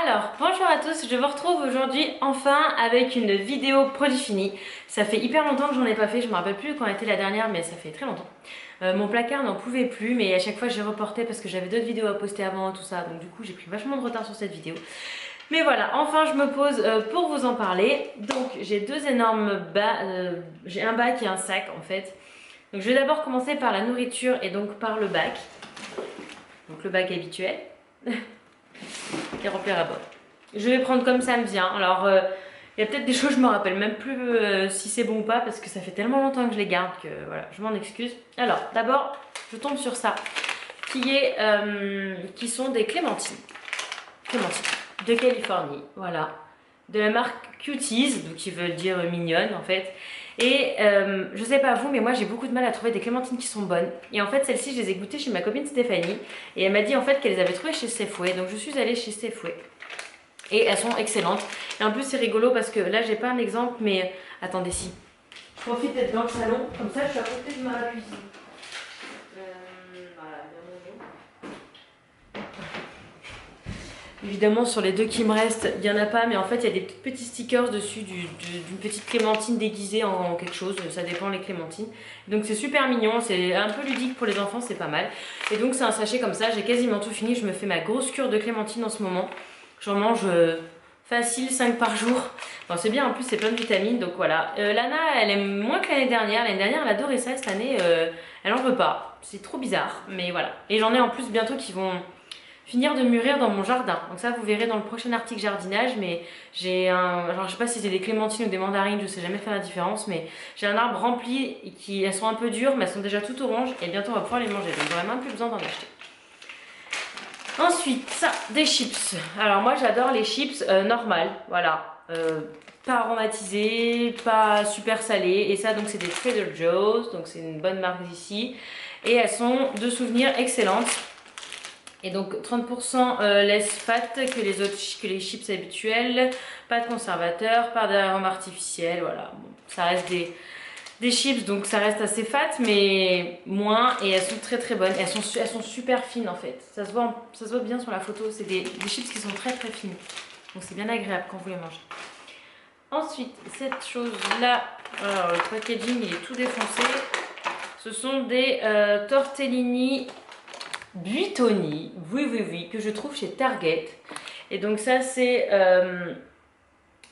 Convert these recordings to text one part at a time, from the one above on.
Alors, bonjour à tous, je vous retrouve aujourd'hui enfin avec une vidéo produit fini. Ça fait hyper longtemps que j'en ai pas fait, je me rappelle plus quand était la dernière, mais ça fait très longtemps. Mon placard n'en pouvait plus, mais à chaque fois j'ai reporté parce que j'avais d'autres vidéos à poster avant, tout ça, donc du coup j'ai pris vachement de retard sur cette vidéo. Mais voilà, enfin je me pose pour vous en parler. Donc j'ai deux énormes bacs, j'ai un bac et un sac en fait. Donc je vais d'abord commencer par la nourriture et donc par le bac. Donc le bac habituel. Et remplir à bord. Je vais prendre comme ça me vient. Alors, il y a peut-être des choses, je me rappelle même plus si c'est bon ou pas, parce que ça fait tellement longtemps que je les garde que voilà, je m'en excuse. Alors, d'abord, je tombe sur ça, qui sont des clémentines. Clémentines de Californie, voilà. De la marque Cuties, donc qui veut dire mignonne en fait. Et je sais pas vous, mais moi j'ai beaucoup de mal à trouver des clémentines qui sont bonnes. Et en fait, celles-ci, je les ai goûtées chez ma copine Stéphanie. Et elle m'a dit en fait qu'elle les avait trouvées chez Safeway. Donc je suis allée chez Safeway. Et elles sont excellentes. Et en plus, c'est rigolo parce que là, j'ai pas un exemple, mais attendez, si. Je profite d'être dans le salon, comme ça, je suis à côté de ma cuisine. Voilà, évidemment, sur les deux qui me restent, il n'y en a pas, mais en fait, il y a des petits stickers dessus d'une petite clémentine déguisée en quelque chose, ça dépend les clémentines. Donc c'est super mignon, c'est un peu ludique pour les enfants, c'est pas mal. Et donc c'est un sachet comme ça, j'ai quasiment tout fini, je me fais ma grosse cure de clémentine en ce moment. J'en mange facile 5 par jour. Enfin, c'est bien, en plus c'est plein de vitamines, donc voilà. Lana, elle aime moins que l'année dernière. L'année dernière, elle adorait ça, cette année, elle en veut pas. C'est trop bizarre, mais voilà. Et j'en ai en plus bientôt qui vont finir de mûrir dans mon jardin. Donc ça, vous verrez dans le prochain article jardinage, mais j'ai un... Alors, je sais pas si c'est des clémentines ou des mandarines, je sais jamais faire la différence, mais j'ai un arbre rempli, et elles sont un peu dures, mais elles sont déjà toutes oranges, et bientôt on va pouvoir les manger, donc j'aurai même plus besoin d'en acheter. Ensuite, ça, des chips. Alors moi j'adore les chips normales, voilà. Pas aromatisées, pas super salées. Et ça donc c'est des Trader Joe's, donc c'est une bonne marque d'ici. Et elles sont de souvenirs excellentes. Et donc 30% less fat que les chips habituelles. Pas de conservateur, pas d'arôme artificiel, voilà. Bon, ça reste des chips, donc ça reste assez fat, mais moins, et elles sont très très bonnes. Elles sont super fines en fait. Ça se voit bien sur la photo. C'est des chips qui sont très très fines. Donc c'est bien agréable quand vous les mangez. Ensuite, cette chose-là, alors le packaging il est tout défoncé. Ce sont des tortellini buitoni, oui, que je trouve chez Target. Et donc ça c'est...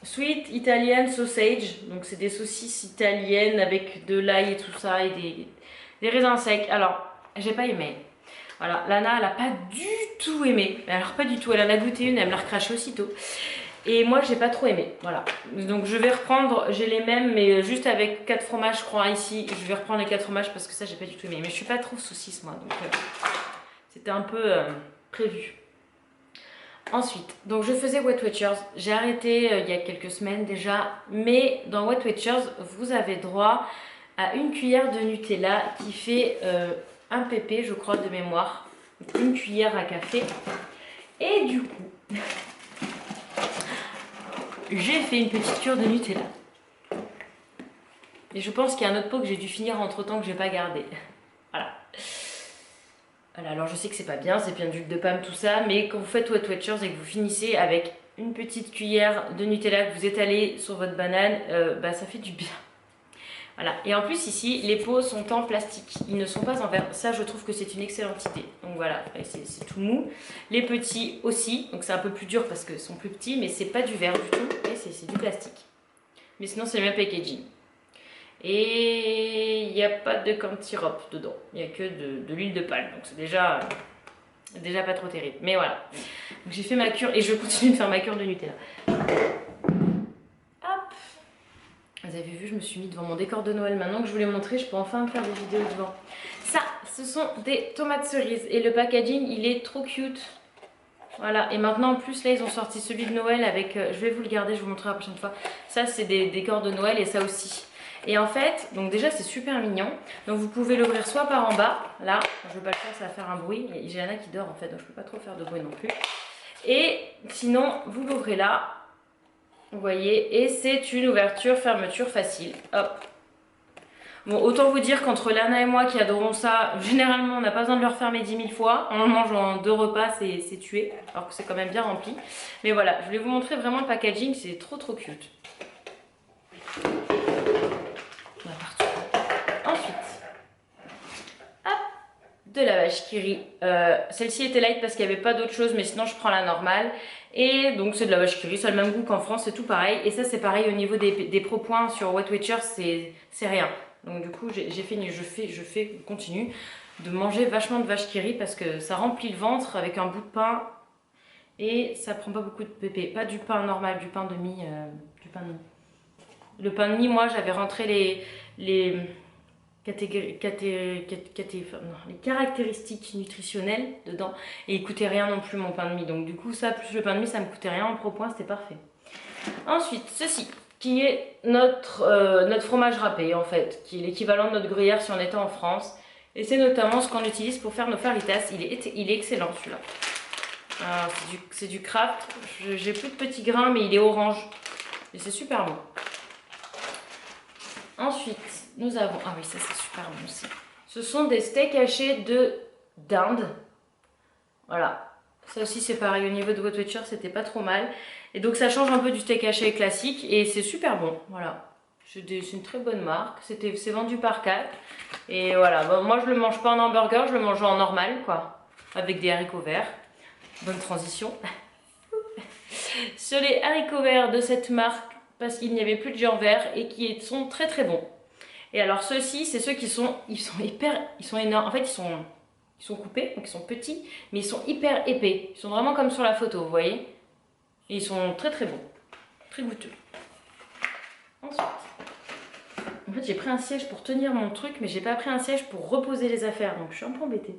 Sweet Italian Sausage, donc c'est des saucisses italiennes avec de l'ail et tout ça et des raisins secs. Alors, j'ai pas aimé. Voilà, Lana, elle a pas du tout aimé. Alors, pas du tout, elle en a goûté une, elle me l'a recraché aussitôt. Et moi, j'ai pas trop aimé. Voilà, donc je vais reprendre, j'ai les mêmes, mais juste avec 4 fromages, je crois, ici. Je vais reprendre les 4 fromages parce que ça, j'ai pas du tout aimé. Mais je suis pas trop saucisse, moi, donc c'était un peu prévu. Ensuite, donc je faisais Weight Watchers, j'ai arrêté il y a quelques semaines déjà, mais dans Weight Watchers, vous avez droit à une cuillère de Nutella qui fait un pp, je crois, de mémoire, une cuillère à café. Et du coup, j'ai fait une petite cure de Nutella. Et je pense qu'il y a un autre pot que j'ai dû finir entre temps que j'ai pas gardé. Voilà. Voilà, alors je sais que c'est pas bien, c'est plein d'huile de palme, tout ça, mais quand vous faites Weight Watchers et que vous finissez avec une petite cuillère de Nutella que vous étalez sur votre banane, bah ça fait du bien. Voilà, et en plus ici, les pots sont en plastique, ils ne sont pas en verre. Ça, je trouve que c'est une excellente idée. Donc voilà, c'est tout mou. Les petits aussi, donc c'est un peu plus dur parce qu'ils sont plus petits, mais c'est pas du verre du tout, et c'est du plastique. Mais sinon, c'est le même packaging. Et il n'y a pas de corn syrup dedans, il n'y a que de l'huile de palme, donc c'est déjà pas trop terrible. Mais voilà, donc j'ai fait ma cure et je continue de faire ma cure de Nutella. Hop, vous avez vu, je me suis mis devant mon décor de Noël. Maintenant que je vous l'ai montré, je peux enfin faire des vidéos devant. Ça, ce sont des tomates cerises et le packaging, il est trop cute. Voilà, et maintenant en plus là ils ont sorti celui de Noël avec, je vais vous le garder, je vous montrerai la prochaine fois. Ça c'est des décors de Noël et ça aussi. Et en fait, donc déjà c'est super mignon. Donc vous pouvez l'ouvrir soit par en bas, là, je vais pas le faire, ça va faire un bruit. J'ai Anna qui dort en fait, donc je peux pas trop faire de bruit non plus. Et sinon, vous l'ouvrez là, vous voyez, et c'est une ouverture-fermeture facile. Hop. Bon, autant vous dire qu'entre Lana et moi qui adorons ça, généralement on n'a pas besoin de le refermer 10 000 fois. On le mange en 2 repas, c'est tué, alors que c'est quand même bien rempli. Mais voilà, je voulais vous montrer vraiment le packaging, c'est trop cute. Ensuite, hop, de la vache qui rit. Celle-ci était light parce qu'il n'y avait pas d'autre chose, mais sinon je prends la normale. Et donc c'est de la vache qui rit, ça a le même goût qu'en France, c'est tout pareil. Et ça c'est pareil au niveau des pro-points sur Weight Watchers, c'est rien. Donc du coup je continue de manger vachement de vache qui rit parce que ça remplit le ventre avec un bout de pain et ça prend pas beaucoup de pépé. Pas du pain normal, du pain de mie. Le pain de mie, moi j'avais rentré les caractéristiques nutritionnelles dedans et il coûtait rien non plus mon pain de mie. Donc du coup ça plus le pain de mie ça me coûtait rien en pro-point, c'était parfait. Ensuite ceci qui est notre fromage râpé en fait, qui est l'équivalent de notre gruyère si on était en France. Et c'est notamment ce qu'on utilise pour faire nos faritas. Il est excellent celui-là. C'est du Kraft. J'ai plus de petits grains mais il est orange. Et c'est super bon. Ensuite, nous avons... Ah oui, ça c'est super bon aussi. Ce sont des steaks hachés d'Inde. Voilà. Ça aussi c'est pareil au niveau de Weight Watchers, c'était pas trop mal. Et donc ça change un peu du steak haché classique et c'est super bon. Voilà. C'est une très bonne marque. C'est vendu par 4. Et voilà. Bon, moi je le mange pas en hamburger, je le mange en normal quoi. Avec des haricots verts. Bonne transition. Sur les haricots verts de cette marque, parce qu'il n'y avait plus de jus en verre et qui sont très très bons. Et alors ceux-ci, c'est ceux qui sont, ils sont énormes. En fait, ils sont coupés, donc ils sont petits, mais ils sont hyper épais. Ils sont vraiment comme sur la photo, vous voyez. Et ils sont très très bons, très goûteux. Ensuite, en fait, j'ai pris un siège pour tenir mon truc, mais j'ai pas pris un siège pour reposer les affaires, donc je suis un peu embêtée.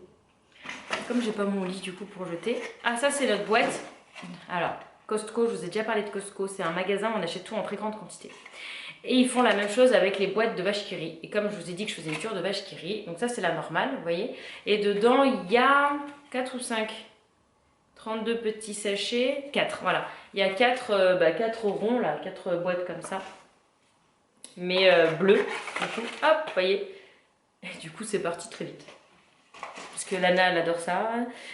Comme j'ai pas mon lit du coup pour jeter. Ah, ça c'est notre boîte. Alors, Costco, je vous ai déjà parlé de Costco, c'est un magasin où on achète tout en très grande quantité. Et ils font la même chose avec les boîtes de vache qui rit. Et comme je vous ai dit que je faisais une cure de vache qui rit, donc ça c'est la normale, vous voyez. Et dedans, il y a 4 ou 5, 32 petits sachets, 4, voilà. Il y a 4 ronds là, 4 boîtes comme ça. Mais bleues, du coup, hop, vous voyez. Et du coup, c'est parti très vite. Parce que Lana, elle adore ça.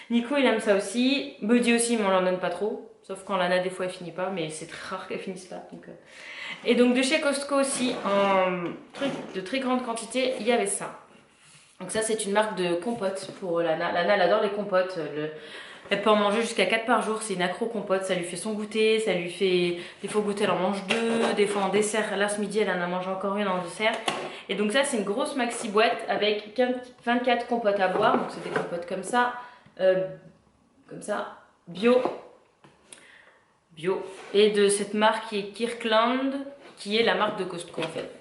Nico, il aime ça aussi. Buddy aussi, mais on l'en donne pas trop. Sauf quand Lana, des fois, elle finit pas, mais c'est très rare qu'elle finisse pas. Donc, Et donc, de chez Costco aussi, en truc de très grande quantité, il y avait ça. Donc ça, c'est une marque de compote pour Lana. Lana, elle adore les compotes. Elle peut en manger jusqu'à 4 par jour. C'est une accro compote. Ça lui fait son goûter. Ça lui fait... Des fois, goûter, elle en mange 2. Des fois, en dessert. Là, ce midi, elle en a mangé encore une en dessert. Et donc ça, c'est une grosse maxi boîte avec 24 compotes à boire. Donc, c'est des compotes comme ça. Bio. Et de cette marque qui est Kirkland, qui est la marque de Costco en fait.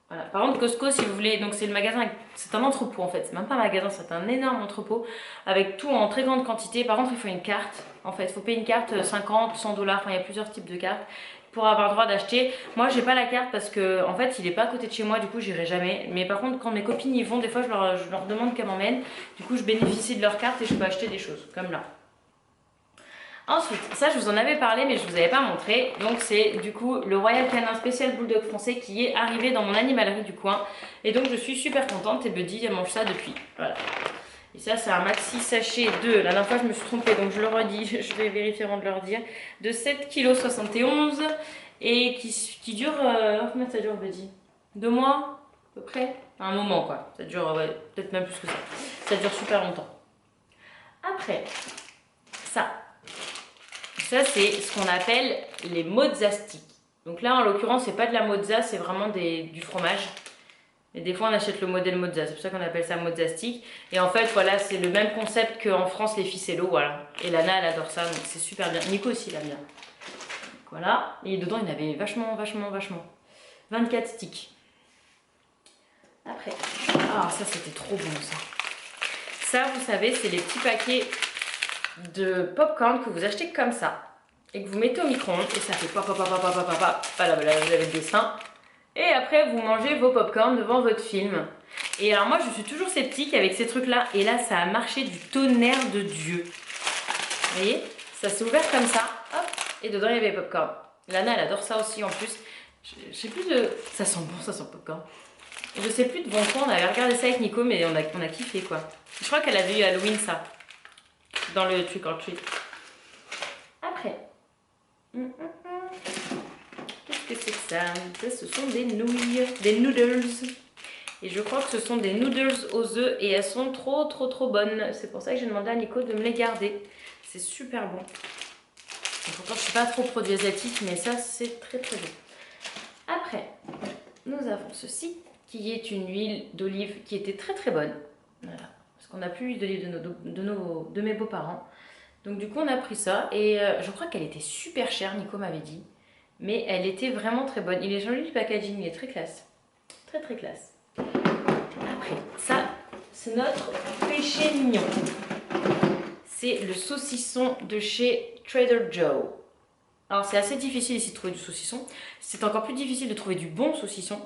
Voilà. Par contre Costco, si vous voulez, donc c'est le magasin, c'est un entrepôt en fait, c'est même pas un magasin, c'est un énorme entrepôt avec tout en très grande quantité. Par contre il faut une carte, en fait il faut payer une carte 50, 100 $, enfin il y a plusieurs types de cartes pour avoir le droit d'acheter. Moi j'ai pas la carte parce que en fait il est pas à côté de chez moi, du coup j'irai jamais. Mais par contre quand mes copines y vont, des fois je leur demande qu'elles m'emmènent, du coup je bénéficie de leur carte et je peux acheter des choses, comme là. Ensuite, ça je vous en avais parlé mais je vous avais pas montré. Donc c'est du coup le Royal Canin spécial Bulldog français qui est arrivé dans mon animalerie du coin. Et donc je suis super contente et Buddy elle mange ça depuis. Voilà. Et ça c'est un maxi sachet de, la dernière fois je me suis trompée donc je le redis, je vais vérifier avant de leur dire, de 7,71 kg et qui dure, combien ça dure Buddy? 2 mois à peu près? Un moment quoi, ça dure, ouais, peut-être même plus que ça. Ça dure super longtemps. Après, ça c'est ce qu'on appelle les mozza sticks. Donc là en l'occurrence c'est pas de la mozza, c'est vraiment du fromage. Et des fois on achète le modèle mozza, c'est pour ça qu'on appelle ça mozza stick. Et en fait voilà, c'est le même concept qu'en France les ficello, voilà. Et Lana elle adore ça, donc c'est super bien. Nico aussi il aime bien. Voilà, et dedans il y en avait vachement. 24 sticks. Après, ah ça c'était trop bon ça. Ça vous savez c'est les petits paquets de popcorn que vous achetez comme ça et que vous mettez au micro-ondes et ça fait pop. Voilà, vous avez le dessin. Et après vous mangez vos popcorn devant votre film. Et alors moi je suis toujours sceptique avec ces trucs là et là ça a marché du tonnerre de Dieu. Vous voyez, ça s'est ouvert comme ça, hop, et dedans il y avait les popcorn. Lana elle adore ça aussi en plus. J'ai plus de... Ça sent bon, ça sent popcorn. Je sais plus devant quoi, on avait regardé ça avec Nico, mais on a kiffé quoi. Je crois qu'elle avait eu Halloween ça, dans le Trick or Treat. Après, qu'est-ce que c'est que ça? Ça, ce sont des nouilles, des noodles. Et je crois que ce sont des noodles aux œufs et elles sont trop bonnes. C'est pour ça que j'ai demandé à Nico de me les garder. C'est super bon. Et pourtant je suis pas trop produit asiatique, mais ça c'est très bon. Après, nous avons ceci qui est une huile d'olive qui était très bonne. Voilà, parce qu'on n'a plus l'huile d'olive de mes beaux-parents. Donc du coup on a pris ça et je crois qu'elle était super chère, Nico m'avait dit. Mais elle était vraiment très bonne. Il est joli le packaging, il est très classe. Très classe. Après, ça, c'est notre péché mignon. C'est le saucisson de chez Trader Joe. Alors c'est assez difficile ici de trouver du saucisson. C'est encore plus difficile de trouver du bon saucisson.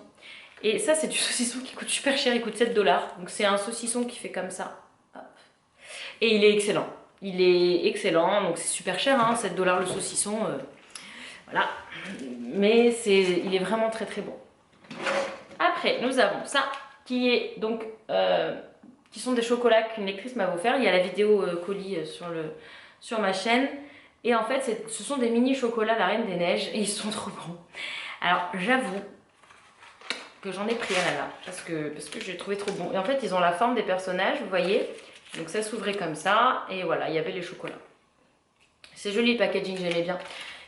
Et ça, c'est du saucisson qui coûte super cher, il coûte 7 $. Donc c'est un saucisson qui fait comme ça. Hop. Et il est excellent. Il est excellent, donc c'est super cher, hein, 7 $ le saucisson. Voilà. Mais il est vraiment très bon. Après, nous avons ça, qui est donc... qui sont des chocolats qu'une lectrice m'a offert. Il y a la vidéo colis sur ma chaîne. Et en fait, ce sont des mini chocolats La Reine des Neiges et ils sont trop bons. Alors, j'avoue que j'en ai pris un là, parce que je l'ai trouvé trop bon. Et en fait, ils ont la forme des personnages, vous voyez. Donc ça s'ouvrait comme ça. Et voilà, il y avait les chocolats. C'est joli le packaging, j'aimais bien.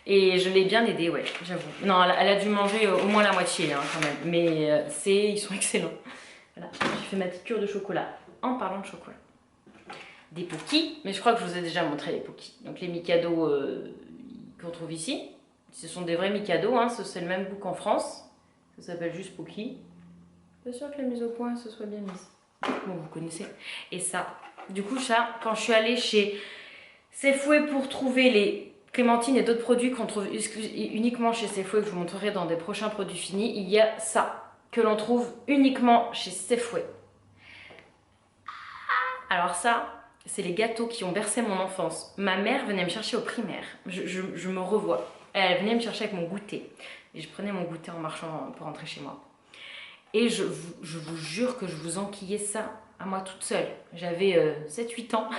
Et je l'ai bien aidé, ouais, j'avoue. Non, elle a dû manger au moins la moitié, hein, quand même. Mais ils sont excellents. Voilà, j'ai fait ma petite cure de chocolat en parlant de chocolat. Des Pookies, mais je crois que je vous ai déjà montré les Pookies. Donc les Mikado qu'on trouve ici, ce sont des vrais Mikado, hein, c'est le même goût qu'en France. Ça s'appelle juste Pookie. Bien sûr que la mise au point se soit bien mise. Bon, vous connaissez. Et ça, du coup, ça, quand je suis allée chez Safeway pour trouver les clémentines et d'autres produits qu'on trouve uniquement chez Safeway, que je vous montrerai dans des prochains produits finis, il y a ça, que l'on trouve uniquement chez Safeway. Alors ça, c'est les gâteaux qui ont bercé mon enfance. Ma mère venait me chercher au primaire. Je me revois. Elle venait me chercher avec mon goûter. Et je prenais mon goûter en marchant pour rentrer chez moi. Et je vous jure que je vous enquillais ça à moi toute seule. J'avais 7-8 ans,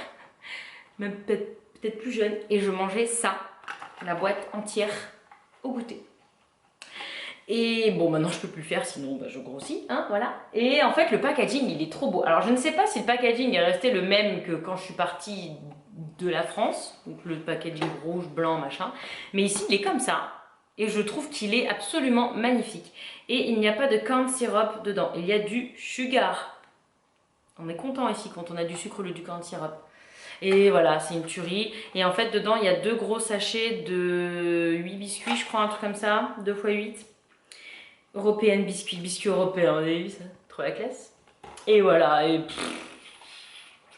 même peut-être plus jeune. Et je mangeais ça, la boîte entière, au goûter. Et bon, maintenant je peux plus le faire, sinon bah, je grossis, hein, voilà. Et en fait, le packaging, il est trop beau. Alors, je ne sais pas si le packaging est resté le même que quand je suis partie de la France, donc le packaging rouge, blanc, machin. Mais ici, il est comme ça. Et je trouve qu'il est absolument magnifique. Et il n'y a pas de corn syrup dedans. Il y a du sugar. On est content ici quand on a du sucre ou du corn syrup. Et voilà, c'est une tuerie. Et en fait, dedans, il y a 2 gros sachets de 8 biscuits, je crois, un truc comme ça. 2 x 8. Européenne biscuit européen, vous avez vu ça? Trop la classe. Et voilà, et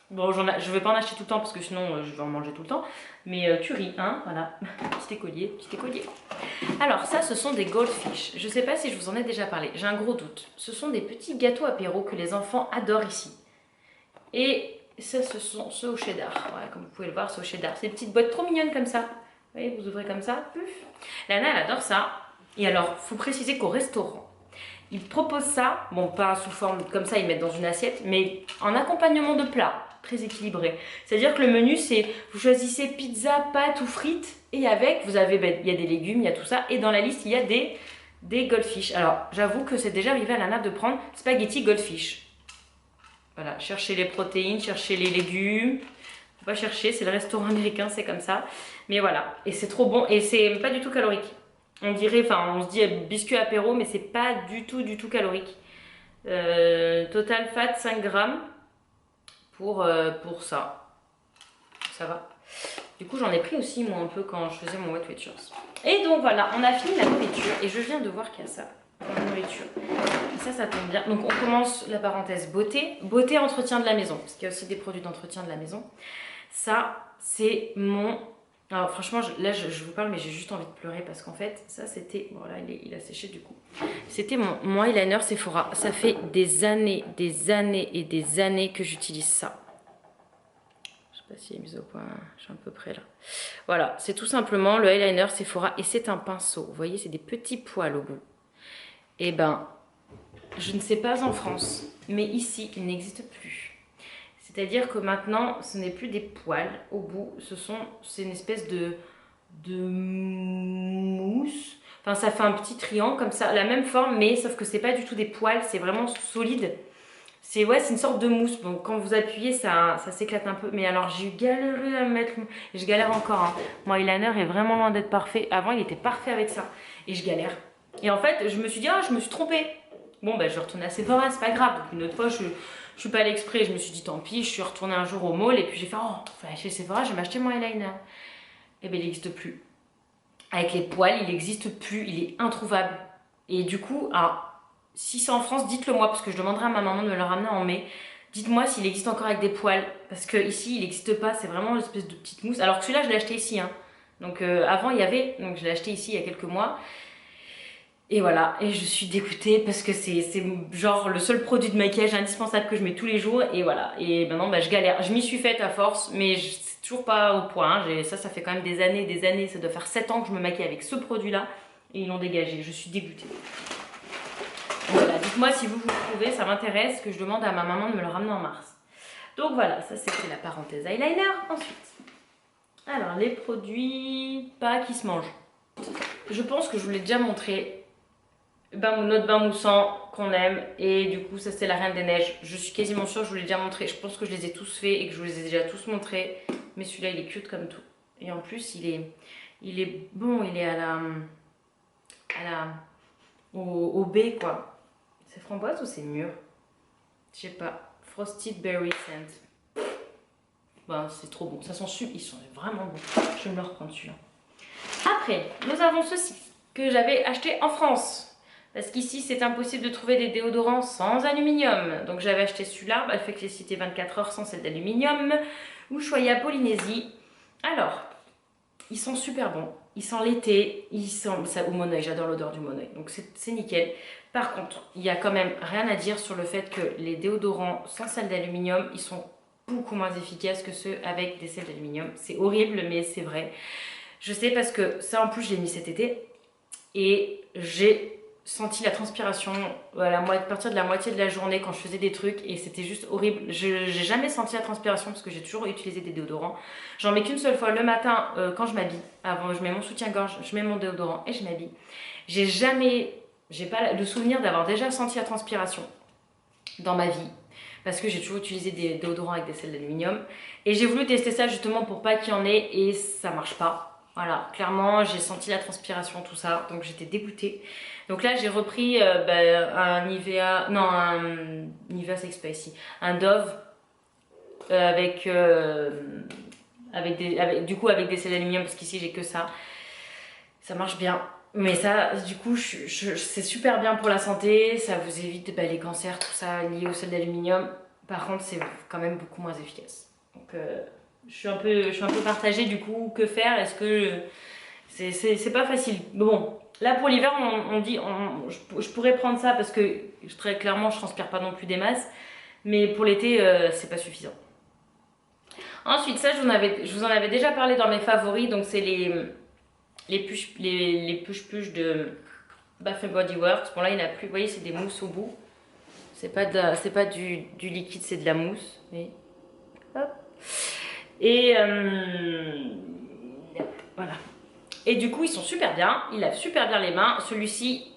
bon, je vais pas en acheter tout le temps parce que sinon je vais en manger tout le temps. Mais tuerie, hein, voilà. Petit écolier. Alors ça, ce sont des goldfish. Je sais pas si je vous en ai déjà parlé, j'ai un gros doute. Ce sont des petits gâteaux apéro que les enfants adorent ici. Et ça, ce sont ceux au cheddar. Voilà, comme vous pouvez le voir, c'est au cheddar. C'est des petites boîtes trop mignonnes comme ça. Vous voyez, vous ouvrez comme ça. Puf. Lana, elle adore ça. Et alors, il faut préciser qu'au restaurant, ils proposent ça, bon pas sous forme comme ça, ils mettent dans une assiette, mais en accompagnement de plat, très équilibré. C'est-à-dire que le menu, c'est, vous choisissez pizza, pâtes ou frites, et avec, vous avez, il y a des légumes, il y a tout ça, et dans la liste, il y a des goldfish. Alors, j'avoue que c'est déjà arrivé à Lana de prendre spaghetti goldfish. Voilà, chercher les protéines, chercher les légumes. Faut pas chercher, c'est le restaurant américain, c'est comme ça. Mais voilà, et c'est trop bon, et c'est pas du tout calorique. On dirait, enfin on se dit biscuit apéro, mais c'est pas du tout calorique. Total fat 5 grammes pour ça. Ça va. Du coup j'en ai pris aussi moi un peu quand je faisais mon Wet Watchers. Et donc voilà, on a fini la nourriture et je viens de voir qu'il y a ça dans la nourriture. Et ça tombe bien. Donc on commence la parenthèse beauté. Beauté, entretien de la maison, parce qu'il y a aussi des produits d'entretien de la maison. Ça, c'est mon... Alors franchement, là je vous parle, mais j'ai juste envie de pleurer parce qu'en fait, ça c'était... Bon là, il a séché du coup. C'était mon eyeliner Sephora. Ça fait des années et des années que j'utilise ça. Je sais pas si elle est mise au point, je suis à peu près là. Voilà, c'est tout simplement le eyeliner Sephora et c'est un pinceau. Vous voyez, c'est des petits poils au bout. Et ben, je ne sais pas en France, mais ici, il n'existe plus. C'est-à-dire que maintenant, ce n'est plus des poils au bout, c'est une espèce de mousse. Enfin, ça fait un petit triangle comme ça, la même forme, mais sauf que c'est pas du tout des poils, c'est vraiment solide. C'est une sorte de mousse. Donc quand vous appuyez, ça s'éclate un peu. Mais alors j'ai galéré à mettre. Je galère encore. Hein. Mon eyeliner est vraiment loin d'être parfait. Avant, il était parfait avec ça. Et je galère. Et en fait, je me suis dit, ah, je me suis trompée. Bon, ben, je vais retourner à Sephora, c'est pas grave. Donc une autre fois, je suis pas allée exprès. Je me suis dit, tant pis. Je suis retournée un jour au mall et puis j'ai fait, oh, faut aller chez Sephora, je vais m'acheter mon eyeliner. Et ben, il n'existe plus. Avec les poils, il n'existe plus. Il est introuvable. Et du coup, alors. Si c'est en France, dites-le moi, parce que je demanderai à ma maman de me le ramener en mai. Dites-moi s'il existe encore avec des poils, parce que ici il n'existe pas, c'est vraiment une espèce de petite mousse. Alors que celui-là, je l'ai acheté ici. Hein. Donc avant, il y avait, donc je l'ai acheté ici il y a quelques mois. Et voilà, et je suis dégoûtée parce que c'est genre le seul produit de maquillage indispensable que je mets tous les jours. Et voilà, et maintenant bah, je galère. Je m'y suis faite à force, mais c'est toujours pas au point. Hein. Ça fait quand même des années. Ça doit faire 7 ans que je me maquille avec ce produit-là. Et ils l'ont dégagé, je suis dégoûtée. Voilà, dites-moi si vous trouvez, ça m'intéresse, que je demande à ma maman de me le ramener en mars. Donc voilà, ça c'était la parenthèse eyeliner. Ensuite, alors les produits pas qui se mangent. Je pense que je vous l'ai déjà montré. Notre bain moussant qu'on aime, et du coup ça c'est la Reine des Neiges. Je suis quasiment sûre que je vous l'ai déjà montré. Je pense que je les ai tous faits et que je vous les ai déjà tous montrés. Mais celui-là il est cute comme tout. Et en plus il est bon, il est au baie quoi. C'est framboise ou c'est mûr? Je sais pas. Frosted Berry Scent. Ben, c'est trop bon. Ça sent super. Ils sont vraiment bons. Je vais me le reprendre celui-là. Après, nous avons ceci que j'avais acheté en France. Parce qu'ici, c'est impossible de trouver des déodorants sans aluminium. Donc j'avais acheté celui-là. Bah, Effectivité 24 heures sans celle d'aluminium. Ushuaïa Polynésie. Alors, ils sont super bons. Ils sentent l'été. Ils sentent ça au monoeil. J'adore l'odeur du monoeil. Donc c'est nickel. Par contre, il y a quand même rien à dire sur le fait que les déodorants sans sel d'aluminium, ils sont beaucoup moins efficaces que ceux avec des sels d'aluminium. C'est horrible, mais c'est vrai. Je sais parce que ça, en plus, je l'ai mis cet été et j'ai senti la transpiration à partir de la moitié de la journée quand je faisais des trucs et c'était juste horrible. Je n'ai jamais senti la transpiration parce que j'ai toujours utilisé des déodorants. J'en mets qu'une seule fois le matin quand je m'habille. Avant, je mets mon soutien-gorge, je mets mon déodorant et je m'habille. J'ai pas le souvenir d'avoir déjà senti la transpiration dans ma vie parce que j'ai toujours utilisé des déodorants avec des sels d'aluminium et j'ai voulu tester ça justement pour pas qu'il y en ait et ça marche pas. Voilà, clairement j'ai senti la transpiration, tout ça, donc j'étais dégoûtée. Donc là j'ai repris un Nivea, non un Nivea ça existe pas ici, un Dove avec des sels d'aluminium parce qu'ici j'ai que ça. Ça marche bien. Mais ça, du coup, c'est super bien pour la santé, ça vous évite les cancers, tout ça lié au sel d'aluminium. Par contre, c'est quand même beaucoup moins efficace. Donc, je suis un peu partagée du coup. Que faire? Est-ce que c'est pas facile? Bon, là pour l'hiver, je pourrais prendre ça parce que très clairement, je transpire pas non plus des masses. Mais pour l'été, c'est pas suffisant. Ensuite, ça, je vous en avais déjà parlé dans mes favoris. Donc, c'est les push-push de Bath Body Works. Bon là il n'y en a plus, vous voyez c'est des mousses au bout. C'est pas du liquide, c'est de la mousse. Mais... Hop. Et voilà. Et du coup ils sont super bien, ils lavent super bien les mains. Celui-ci,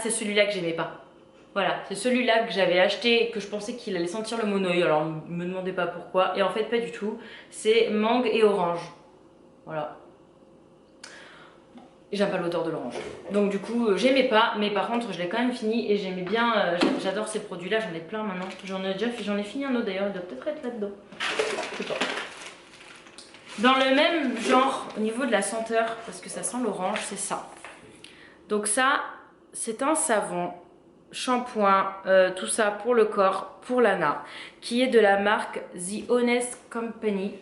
c'est celui-là que j'aimais pas. Voilà, c'est celui-là que j'avais acheté, que je pensais qu'il allait sentir le monoeil. Alors me demandez pas pourquoi. Et en fait pas du tout. C'est mangue et orange. Voilà. J'aime pas l'odeur de l'orange. Donc du coup, j'aimais pas, mais par contre, je l'ai quand même fini et j'aimais bien, j'adore ces produits-là, j'en ai plein maintenant. J'en ai fini un autre d'ailleurs, il doit peut-être être là-dedans. Je sais pas. Dans le même genre, au niveau de la senteur, parce que ça sent l'orange, c'est ça. Donc ça, c'est un savon, shampoing, tout ça pour le corps, pour Lana, qui est de la marque The Honest Company.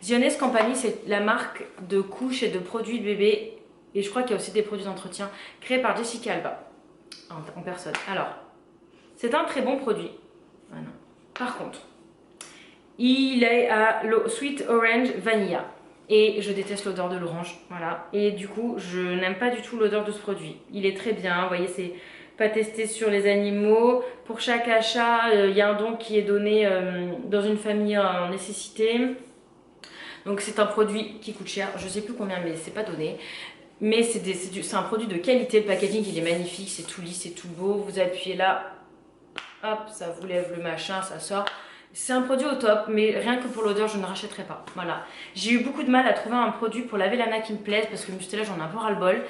The Honest Company, c'est la marque de couches et de produits de bébé. Et je crois qu'il y a aussi des produits d'entretien créés par Jessica Alba en personne. Alors, c'est un très bon produit. Ah non. Par contre, il est à Sweet Orange Vanilla. Et je déteste l'odeur de l'orange. Voilà. Et du coup, je n'aime pas du tout l'odeur de ce produit. Il est très bien. Vous voyez, c'est pas testé sur les animaux. Pour chaque achat, il y a un don qui est donné dans une famille en nécessité. Donc c'est un produit qui coûte cher, je sais plus combien mais c'est pas donné. Mais c'est un produit de qualité, le packaging il est magnifique, c'est tout lisse, c'est tout beau. Vous appuyez là, hop, ça vous lève le machin, ça sort. C'est un produit au top, mais rien que pour l'odeur, je ne rachèterai pas. Voilà. J'ai eu beaucoup de mal à trouver un produit pour laver l'ana qui me plaise parce que j'étais là, j'en ai un peu ras-le-bol.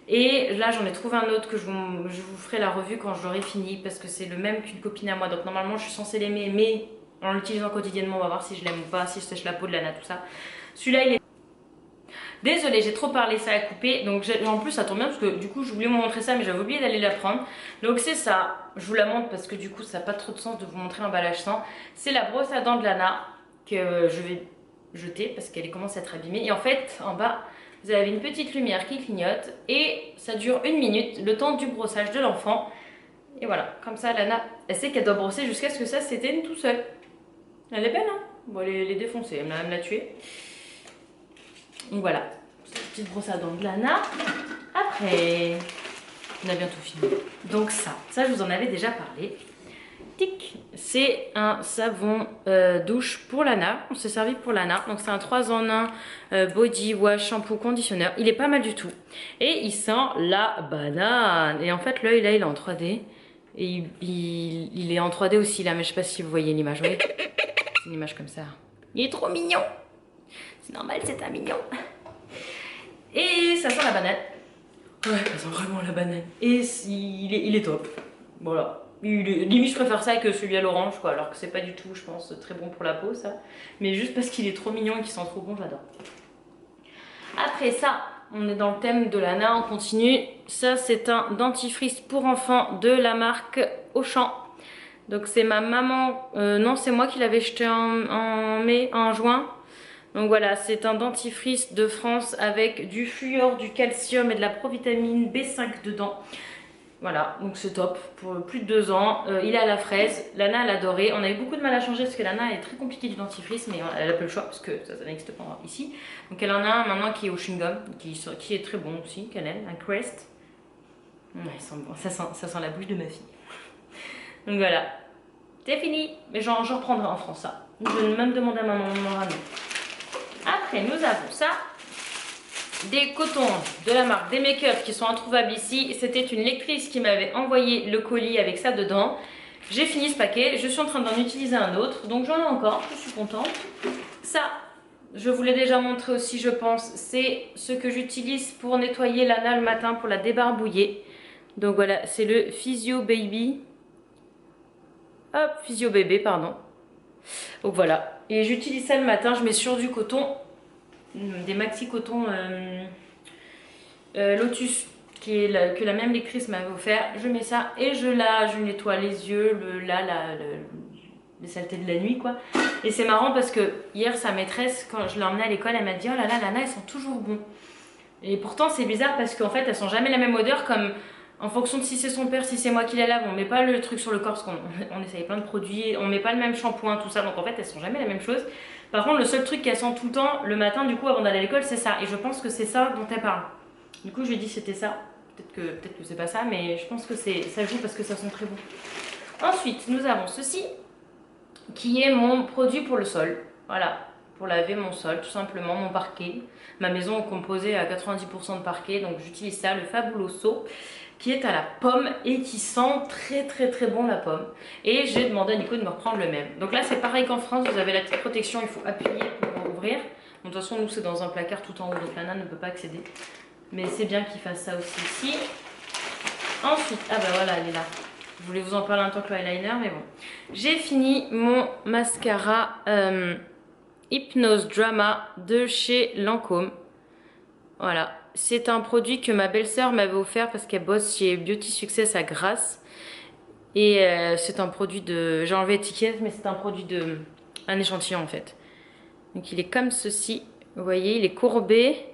Et là, j'en ai trouvé un autre que je vous ferai la revue quand je l'aurai fini parce que c'est le même qu'une copine à moi. Donc normalement, je suis censée l'aimer, mais en l'utilisant quotidiennement, on va voir si je l'aime ou pas, si je sèche la peau de l'ana, tout ça. Celui-là, il est... Désolée, j'ai trop parlé, ça a coupé. Donc en plus, ça tombe bien parce que du coup, je voulais vous montrer ça, mais j'avais oublié d'aller la prendre. Donc c'est ça. Je vous la montre parce que du coup, ça n'a pas trop de sens de vous montrer l'emballage sans. C'est la brosse à dents de Lana que je vais jeter parce qu'elle commence à être abîmée. Et en fait, en bas, vous avez une petite lumière qui clignote et ça dure 1 minute, le temps du brossage de l'enfant. Et voilà, comme ça, Lana, elle sait qu'elle doit brosser jusqu'à ce que ça s'éteigne tout seul. Elle est belle, hein? Bon, elle est défoncée, elle me l'a tuée. Donc voilà, cette petite brosse à dents de Lana. Après, on a bientôt fini. Donc ça je vous en avais déjà parlé. Tic, c'est un savon douche pour Lana. On s'est servi pour Lana. Donc c'est un 3 en 1 body wash, shampoo, conditionneur. Il est pas mal du tout. Et il sent la banane. Et en fait l'œil là il est en 3D. Et il est en 3D aussi là, mais je sais pas si vous voyez l'image. Oui, c'est une image comme ça. Il est trop mignon. C'est normal, c'est un mignon. Et ça sent la banane. Ouais, ça sent vraiment la banane. Et il est top. Voilà. Limite, je préfère ça que celui à l'orange, quoi. Alors que c'est pas du tout, je pense, très bon pour la peau, ça. Mais juste parce qu'il est trop mignon et qu'il sent trop bon, j'adore. Après ça, on est dans le thème de Lana, on continue. Ça, c'est un dentifrice pour enfants de la marque Auchan. Donc c'est ma maman, non, c'est moi qui l'avais jeté en juin. Donc voilà, c'est un dentifrice de France avec du fluor, du calcium et de la provitamine B5 dedans. Voilà, donc c'est top pour plus de 2 ans. Il est à la fraise, Lana elle adorait. On a eu beaucoup de mal à changer parce que Lana est très compliquée du dentifrice, mais elle a pas le choix parce que ça n'existe pas ici. Donc elle en a un maintenant qui est au chewing-gum, qui est très bon aussi, qu'elle aime, un Crest. Ouais, il sent bon. Ça sent la bouche de ma fille. Donc voilà, c'est fini. Mais j'en reprendrai en France ça. Je vais même demander à maman de m'en ramener. Après, nous avons ça, des cotons de la marque des Make-up qui sont introuvables ici. C'était une lectrice qui m'avait envoyé le colis avec ça dedans. J'ai fini ce paquet, je suis en train d'en utiliser un autre, donc j'en ai encore, je suis contente. Ça, je vous l'ai déjà montré aussi, je pense, c'est ce que j'utilise pour nettoyer Lana le matin, pour la débarbouiller. Donc voilà, c'est le Physio Baby. Hop, Physio Bébé, pardon. Donc voilà, et j'utilise ça le matin, je mets sur du coton, des maxi coton Lotus que la même lectrice m'avait offert. Je mets ça et je nettoie les yeux, les saletés de la nuit quoi. Et c'est marrant parce que hier sa maîtresse, quand je l'ai emmenée à l'école, elle m'a dit oh là là Lana elles sont toujours bons. Et pourtant c'est bizarre parce qu'en fait elles sont jamais la même odeur, comme en fonction de si c'est son père, si c'est moi qui la lave, on met pas le truc sur le corps parce qu'on essaye plein de produits, on met pas le même shampoing, tout ça, donc en fait elles sont jamais la même chose. Par contre le seul truc qu'elle sent tout le temps le matin du coup avant d'aller à l'école c'est ça, et je pense que c'est ça dont elle parle. Du coup je lui ai dit c'était ça, peut-être que c'est pas ça, mais je pense que ça joue parce que ça sent très bon. Ensuite nous avons ceci qui est mon produit pour le sol, voilà, pour laver mon sol tout simplement, mon parquet. Ma maison est composée à 90% de parquet, donc j'utilise ça, le Fabuloso, qui est à la pomme et qui sent très bon la pomme. Et j'ai demandé à Nico de me reprendre le même. Donc là c'est pareil qu'en France, vous avez la petite protection, il faut appuyer pour ouvrir. Bon, de toute façon nous c'est dans un placard tout en haut, donc Lana ne peut pas accéder. Mais c'est bien qu'il fasse ça aussi ici. Ensuite, ah bah voilà elle est là. Je voulais vous en parler en tant que eyeliner, mais bon. J'ai fini mon mascara Hypnose Drama de chez Lancôme. Voilà. C'est un produit que ma belle-sœur m'avait offert parce qu'elle bosse chez Beauty Success à Grasse. Et c'est un produit de... J'ai enlevé l'étiquette, mais c'est un produit de... Un échantillon en fait. Donc il est comme ceci. Vous voyez, il est courbé.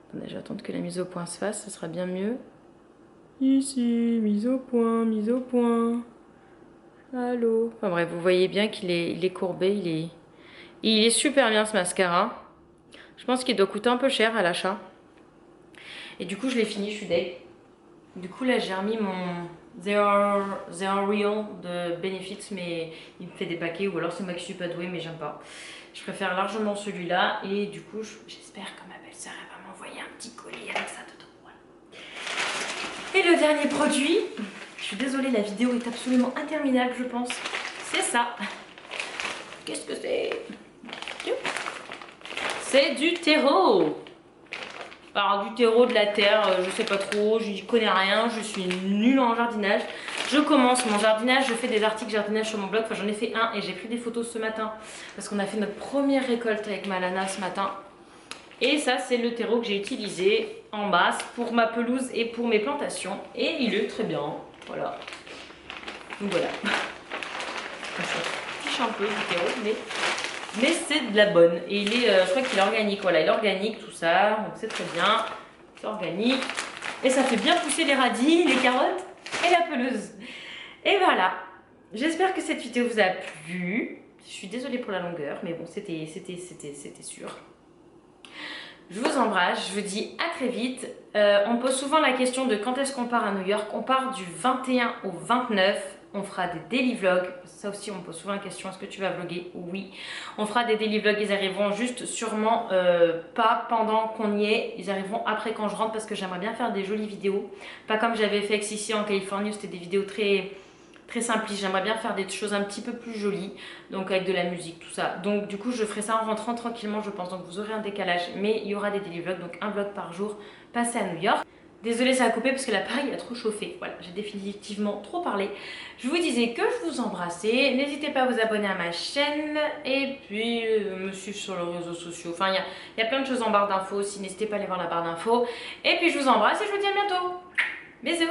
Attendez, je vais attendre que la mise au point se fasse, ça sera bien mieux. Ici, mise au point, mise au point. Allô. Enfin bref, vous voyez bien qu'il est courbé, il est super bien ce mascara. Je pense qu'il doit coûter un peu cher à l'achat. Et du coup, je l'ai fini, je suis deg. Du coup, là, j'ai remis They are real de Benefits, mais il me fait des paquets, ou alors c'est moi qui suis pas douée, mais j'aime pas. Je préfère largement celui-là, et du coup, j'espère que ma belle-sœur va m'envoyer un petit colis avec ça dedans. Voilà. Et le dernier produit, je suis désolée, la vidéo est absolument interminable, je pense. C'est ça. Qu'est-ce que c'est? C'est du terreau. Alors du terreau, de la terre, je sais pas trop, je n'y connais rien, je suis nulle en jardinage. Je commence mon jardinage, je fais des articles jardinage sur mon blog, enfin j'en ai fait un et j'ai pris des photos ce matin parce qu'on a fait notre première récolte avec Malana ce matin. Et ça c'est le terreau que j'ai utilisé en masse pour ma pelouse et pour mes plantations et il est très bien, voilà. Donc voilà. On s'en fiche un peu du terreau mais c'est de la bonne et il est, je crois qu'il est organique, voilà, il est organique tout ça, donc c'est très bien, c'est organique et ça fait bien pousser les radis, les carottes et la pelouse. Et voilà, j'espère que cette vidéo vous a plu, je suis désolée pour la longueur, mais bon, c'était sûr. Je vous embrasse, je vous dis à très vite. On me pose souvent la question de quand est-ce qu'on part à New York. On part du 21 au 29. On fera des daily vlogs. Ça aussi, on me pose souvent la question, est-ce que tu vas vlogger? Oui. On fera des daily vlogs, ils arriveront juste sûrement pas pendant qu'on y est. Ils arriveront après quand je rentre parce que j'aimerais bien faire des jolies vidéos. Pas comme j'avais fait ici en Californie où c'était des vidéos très simplistes. J'aimerais bien faire des choses un petit peu plus jolies, donc avec de la musique, tout ça. Donc du coup je ferai ça en rentrant tranquillement je pense, donc vous aurez un décalage, mais il y aura des daily vlogs, donc un vlog par jour passé à New York. Désolée, ça a coupé parce que l'appareil a trop chauffé. Voilà, j'ai définitivement trop parlé. Je vous disais que je vous embrassais. N'hésitez pas à vous abonner à ma chaîne et puis me suivre sur les réseaux sociaux. Enfin, il y a plein de choses en barre d'infos aussi. N'hésitez pas à aller voir la barre d'infos. Et puis je vous embrasse et je vous dis à bientôt. Bisous.